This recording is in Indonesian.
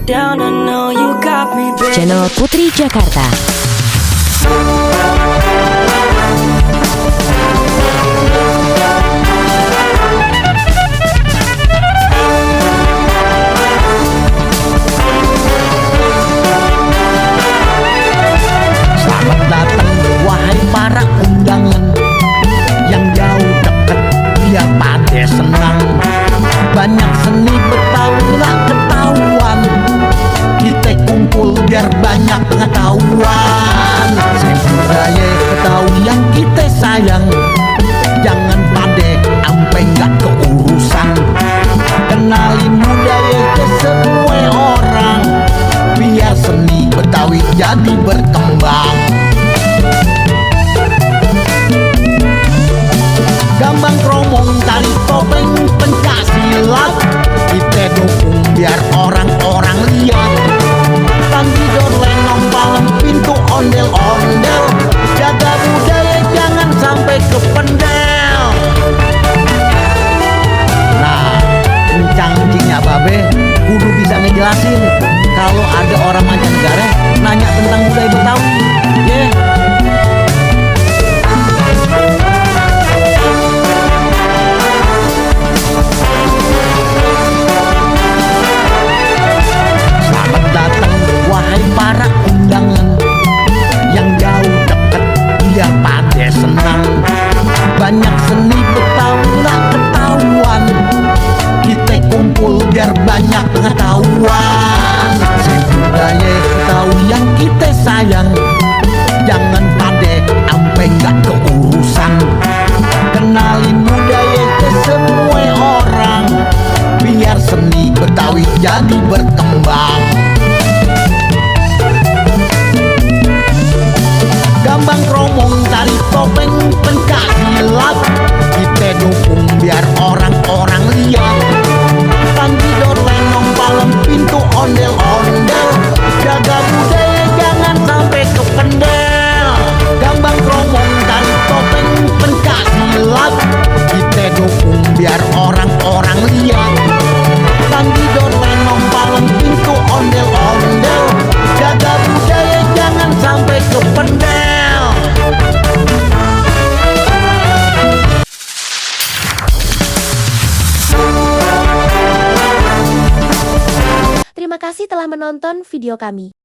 down, I know you got me, baby. Channel Putri Jakarta. Selamat datang wahai para undangan yang jauh deket, biar pade senang. Banyak seni Betawi gak ketahuan, kita kumpul biar banyak pengetahuan. Budaya Betawi yang kita sayang, jangan pade ampe gak keurusan. Kenalin budaya ke semua orang, biar seni Betawi jadi berkembang. Gambang kromong, tari topeng, pencak silat, kita dukung biar orang-orang lihat. Tanggidor, lenong, palem, pintu, ondel-ondel, jaga budaya jangan sampai kependel. Nah, kencang-kencingnya babe kudu bisa ngejelasin kalau ada orang mancanegara nanya tentang budaya Betawi. Yeah. Selamat datang wahai para undangan yang jauh deket, biar pade senang. Banyak seni Betawi gak ketahuan, kita kumpul biar banyak pengetahuan. Budaya Betawi yang kita sayang, jangan pade ampe gak keurusan. Kenalin budaya ke semua orang, biar seni Betawi jadi berkembang. Gambang kromong, tari topeng, pencak silat, kita dukung biar orang-orang lihat. Tanggidor, lenong, palem, pintu, ondel-ondel, jaga budaya jangan sampai kependel. Gambang kromong, tari topeng, pencak silat, kita dukung biar orang-orang lihat. Tanggidor, lenong, palem, pintu, ondel-ondel, jaga budaya jangan sampai kependel. Terima kasih telah menonton video kami.